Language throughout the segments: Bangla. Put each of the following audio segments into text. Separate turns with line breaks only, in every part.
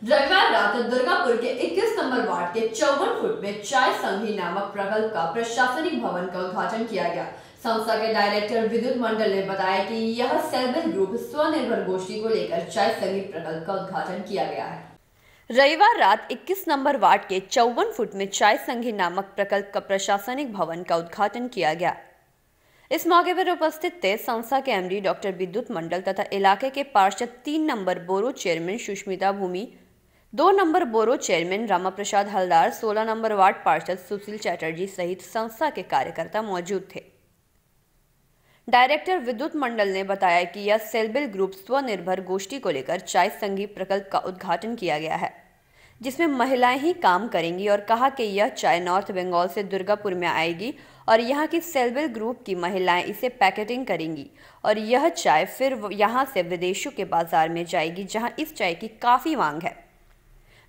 रविवार रात दुर्गापुर के 21 नंबर वार्ड के 54 फुट में चाय संघी नामक प्रकल्प का प्रशासनिक भवन का उद्घाटन किया गया। संस्था के डायरेक्टर विद्युत मंडल ने बताया कि यह सेल्फ हेल्प ग्रुप स्वनिर्भर गोष्ठी को लेकर चाय संघी प्रकल्प का उद्घाटन किया गया है। रविवार रात 21 नंबर वार्ड के 54 फुट में चाय संघी नामक प्रकल्प का प्रशासनिक भवन का उद्घाटन किया गया। इस मौके पर उपस्थित थे संस्था के एमडी डॉक्टर विद्युत मंडल तथा इलाके के पार्षद 3 नंबर बोरो चेयरमैन सुष्मिता भूमि, 2 नंबर बोरो चेयरमैन रामा प्रसाद हलदार, 16 नंबर वार्ड पार्षद सुशील चैटर्जी सहित संस्था के कार्यकर्ता मौजूद थे। डायरेक्टर विद्युत मंडल ने बताया कि यह सेल्फ हेल्प ग्रुप स्वनिर्भर गोष्ठी को लेकर चाय संघी प्रकल्प का उद्घाटन किया गया है, जिसमें महिलाएं ही काम करेंगी और कहा कि यह चाय नॉर्थ बंगाल से दुर्गापुर में आएगी और यहाँ की सेल्फ हेल्प ग्रुप की महिलाएं इसे पैकेटिंग करेंगी और यह चाय फिर यहाँ से विदेशों के बाजार में जाएगी, जहाँ इस चाय की काफ़ी मांग है।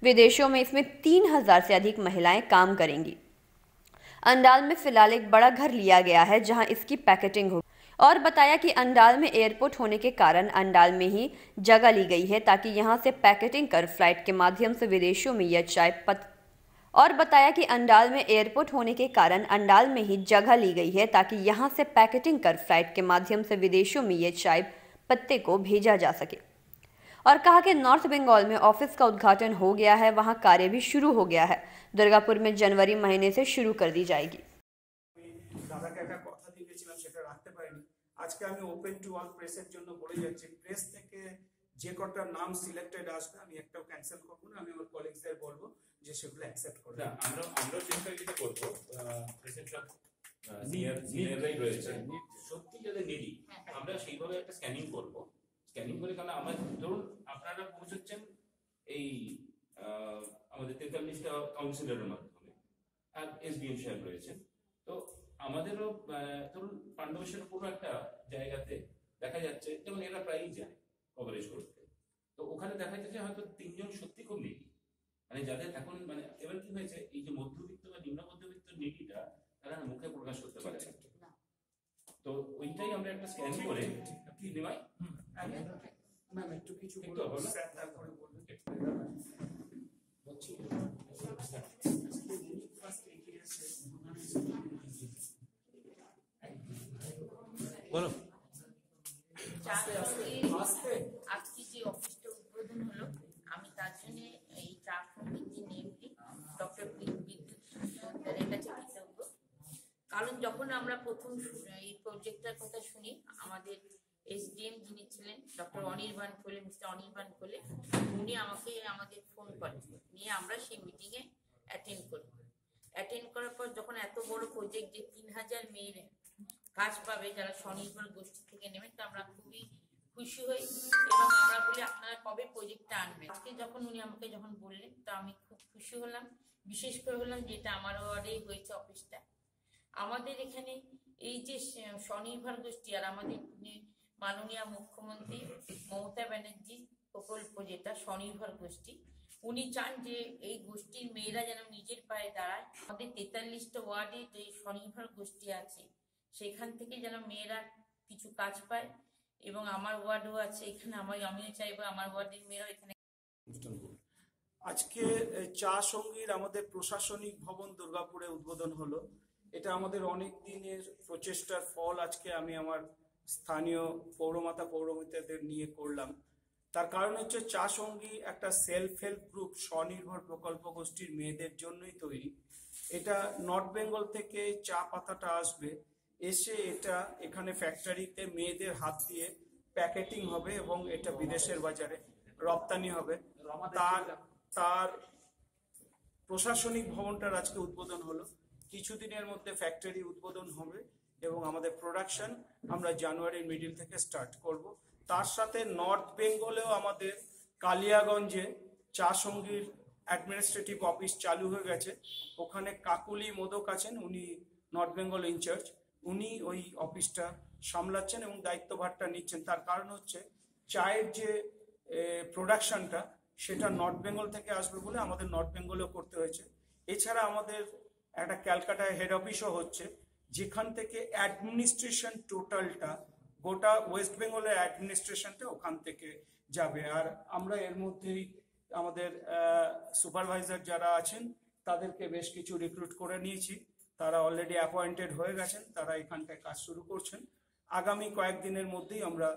विदेशों में इसमें 3000 से अधिक महिलाएं काम करेंगी। अंडाल में फिलहाल एक बड़ा घर लिया गया है जहां इसकी पैकेटिंग होगी और बताया कि अंडाल में एयरपोर्ट होने के कारण अंडाल में ही जगह ली गई है ताकि यहां से पैकेटिंग कर फ्लाइट के माध्यम से विदेशों में यह चाय और बताया कि अंडाल में एयरपोर्ट होने के कारण अंडाल में ही जगह ली गई है ताकि यहां से पैकेटिंग कर फ्लाइट के माध्यम से विदेशों में यह चाय पत्ते को भेजा जा सके और कहा कि नॉर्थ बंगाल में ऑफिस का उद्घाटन हो गया है, वहां कार्य भी शुरू हो गया है। दुर्गापुर में जनवरी महीने से शुरू कर दी जाएगी।
দাদাকে একটা কথা দিয়েছিলাম সেটা রাখতে পারিনি। আজকে আমি ওপেন টু অল প্রেসের জন্য বলে যাচ্ছি, প্রেস থেকে যে কটা নাম সিলেক্টেড আসবে আমি একটাও ক্যান্সেল করব না, আমি আমার কলিগসদের বলবো যে সেগুলো অ্যাকসেপ্ট করবে।
না আমরা চেষ্টা যেটা করব প্রেসের সব সিনিয়ররাই রয়েছে সত্যি যাদের নিডি আমরা সেইভাবে একটা স্ক্যানিং করব। স্ক্যানিং করে কারণ আমার ধরুন আপনারা পৌঁছচ্ছেন এই আমাদের 43টা কাউন্সিলরের মাধ্যমে আর এসডিএম সাহেব রয়েছেন, তো আমাদেরও ধরুন পাণ্ডবেশ্বর পুরো একটা জায়গাতে দেখা যাচ্ছে যেমন এরা প্রায়ই যায় কভারেজ করতে, তো ওখানে দেখা যাচ্ছে হয়তো 3 জন সত্যি খুব নিডি, মানে যাদের এখন মানে এবার কি হয়েছে এই যে মধ্যবিত্ত বা নিম্ন মধ্যবিত্ত নিডিটা তারা মুখে প্রকাশ করতে পারে না, তো ওইটাই আমরা একটা স্ক্যান করে কি নিমাই
ম্যাম একটু কিছু
একটু বলুন
স্যার তারপরে বলুন।
বলো
আজকে যে অফিসটা উদ্বোধন হলো আমি তার জন্য এই চা সমিতির নেমটি ডক্টর বিদ্যুৎ সরকারের কাছে কৃতজ্ঞ, কারণ যখন আমরা প্রথম এই প্রজেক্টটার কথা শুনি আমাদের এসডিএম যিনি ছিলেন ডক্টর অনির্বাণ কোলে, মিস্টার অনির্বাণ কোলে, উনি আমাদের ফোন করেন, নিয়ে আমরা সেই মিটিংয়ে অ্যাটেন্ড করি। অ্যাটেন্ড করার পর যখন এত বড় প্রজেক্ট যে 3000 মেয়ের কাজ পাবে যারা স্বনির্ভর গোষ্ঠী থেকে নেবেন, তো আমরা খুবই খুশি হই এবং আমরা বলি আপনারা কবে প্রজেক্টটা আনবেন। আজকে যখন উনি আমাকে যখন বললেন তো আমি খুব খুশি হলাম, বিশেষ করে হলাম যেটা আমার ওয়ার্ডেই হয়েছে অফিসটা। আমাদের এখানে এই যে স্বনির্ভর গোষ্ঠী আর আমাদের মাননীয় মুখ্যমন্ত্রী মমতা ব্যানার্জি প্রকল্প যেটা স্বনির্ভর গোষ্ঠী, উনি চান যে এই গোষ্ঠীর মেয়েরা যেন নিজের পায়ে দাঁড়ায়। আমাদের 43টা ওয়ার্ডে যে স্বনির্ভর গোষ্ঠী আছে সেখান থেকে যেন মেয়েরা কিছু কাজ পায় এবং আমার ওয়ার্ডও আছে এখানে, আমিও চাইবো আমার ওয়ার্ডের মেয়েরা এখানে।
আজকে চা সঙ্গীর আমাদের প্রশাসনিক ভবন দুর্গাপুরে উদ্বোধন হলো। এটা আমাদের অনেক দিনের প্রচেষ্টার ফল আজকে আমি আমার স্থানীয় পৌরমাতা পৌরমিতাদের নিয়ে করলাম। তার কারণ হচ্ছে চা সঙ্গী একটা সেলফ হেল্প গ্রুপ স্বনির্ভর প্রকল্প গোষ্ঠীর মেয়েদের জন্যই তৈরি। এটা নর্থ বেঙ্গল থেকে চা পাতাটা আসবে, এসে এটা এখানে ফ্যাক্টরিতে মেয়েদের হাত দিয়ে প্যাকেটিং হবে এবং এটা বিদেশের বাজারে রপ্তানি হবে। তার প্রশাসনিক ভবনটার আজকে উদ্বোধন হলো। কিছুদিনের মধ্যে ফ্যাক্টরি উদ্বোধন হবে এবং আমাদের প্রোডাকশন আমরা জানুয়ারির মিডিল থেকে স্টার্ট করব। তার সাথে নর্থ বেঙ্গলেও আমাদের কালিয়াগঞ্জে চা সঙ্গীর অ্যাডমিনিস্ট্রেটিভ অফিস চালু হয়ে গেছে। ওখানে কাকুলি মোদক আছেন, উনি নর্থ বেঙ্গল ইনচার্জ, উনি ওই অফিসটা সামলাচ্ছেন এবং দায়িত্বভারটা নিচ্ছেন। তার কারণ হচ্ছে চায়ের যে প্রোডাকশনটা সেটা নর্থ বেঙ্গল থেকে আসবে বলে আমাদের নর্থ বেঙ্গলেও করতে হয়েছে। এছাড়া আমাদের একটা ক্যালকাটায় হেড অফিসও হচ্ছে, যেখান থেকে অ্যাডমিনিস্ট্রেশন টোটালটা গোটা ওয়েস্ট বেঙ্গলের অ্যাডমিনিস্ট্রেশনটা ওখান থেকে যাবে। আর আমরা এর মধ্যেই আমাদের সুপারভাইজার যারা আছেন তাদেরকে বেশ কিছু রিক্রুট করে নিয়েছি, তারা অলরেডি অ্যাপয়েন্টেড হয়ে গেছেন, তারা এখানটায় কাজ শুরু করছেন। আগামী কয়েকদিনের মধ্যেই আমরা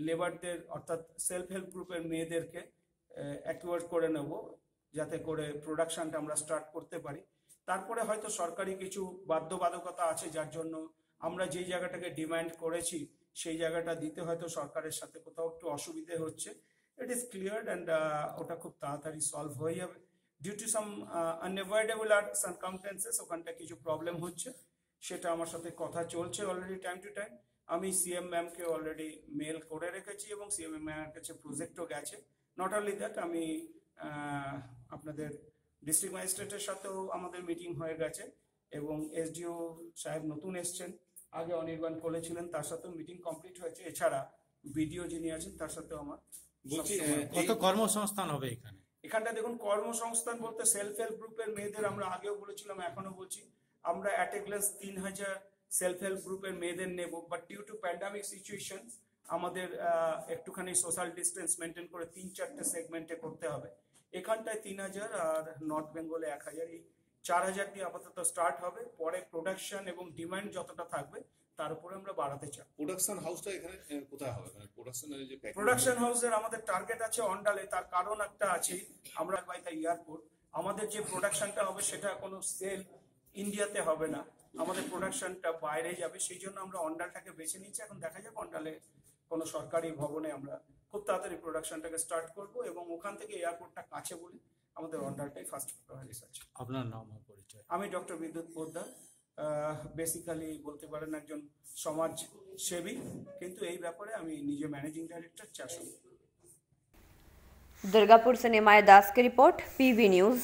লেবারদের অর্থাৎ সেলফ হেল্প গ্রুপের মেয়েদেরকে অ্যাক্টিভেট করে নেব, যাতে করে প্রোডাকশনটা আমরা স্টার্ট করতে পারি। তারপরে হয়তো সরকারি কিছু বাধ্যবাধকতা আছে, যার জন্য আমরা যেই জায়গাটাকে ডিমান্ড করেছি সেই জায়গাটা দিতে হয়তো সরকারের সাথে কোথাও একটু অসুবিধে হচ্ছে। ইট ইজ ক্লিয়ার অ্যান্ড ওটা খুব তাড়াতাড়ি সলভ হয়ে যাবে। ডিউ টু সাম আনএভয়েডেবল আর সার্কামস্ট্যান্সেস ওখানটা কিছু প্রবলেম হচ্ছে, সেটা আমার সাথে কথা চলছে অলরেডি টাইম টু টাইম। আমি সিএম ম্যামকে অলরেডি মেল করে রেখেছি এবং সিএম ম্যামের কাছে প্রজেক্টও গেছে। নট অনলি দ্যাট, আমি আপনাদের ডিস্ট্রিক্ট ম্যাজিস্ট্রেটের সাথেও আমাদের মিটিং হয়ে গেছে এবং এসডিও সাহেব নতুন এসছেন, আগে অনির্বাণ করেছিলেন, তার সাথেও মিটিং কমপ্লিট হয়েছে। এছাড়া বিডিও যিনি আছেন তার সাথেও আমার
বলছি কত কর্মসংস্থান হবে এখানে?
এখানটা দেখুন, কর্মসংস্থান বলতে সেলফ হেল্প গ্রুপের মেয়েদের আমরা আগেও বলেছিলাম, এখনো বলছি, আমরা at a glass 3000 self help গ্রুপের মেয়েদের নেব। But due to pandemic situation আমাদের একটুখানি সোশ্যাল ডিস্টেন্স মেনটেন করে 3-4টে সেগমেন্টে করতে হবে। এখানটায় 3000 আর নর্থ বেঙ্গলে 1000, এই 4000 দিয়ে আপাতত স্টার্ট হবে। পরে প্রোডাকশন এবং ডিমান্ড যতটা থাকবে তার উপরে আমরা বাড়াতে চাই।
প্রোডাকশন হাউসটা এখানে কোথায় হবে? মানে প্রোডাকশনের যে
প্রোডাকশন হাউসের আমাদের টার্গেট আছে অন্ডালে, তার কারণ একটা আছে, আমরা বাই দ্য এয়ারপোর্ট আমাদের যে প্রোডাকশনটা হবে সেটা কোনো সেল ইন্ডিয়াতে হবে না, আমাদের প্রোডাকশনটা বাইরে যাবে। সেই জন্য আমরা অন্ডালটাকে বেছে নিচ্ছি। এখন দেখা যাক অন্ডালে কোনো সরকারি ভবনে আমরা খুব তাড়াতাড়ি প্রোডাকশনটাকে স্টার্ট করব এবং ওখান থেকে এয়ারপোর্টটা কাছে বলে আমাদের অন্ডালটাই ফার্স্ট প্রায়োরিটি আছে।
আপনার নাম ও পরিচয়?
আমি ডক্টর বিদ্যুৎ পোদ্দার, বেসিক্যালি বলতে পারেন একজন সমাজ সেবী, কিন্তু এই ব্যাপারে আমি নিজে ম্যানেজিং ডাইরেক্টর চাষী।
दुर्गापुर से निमाय दास की रिपोर्ट, पीवी न्यूज़।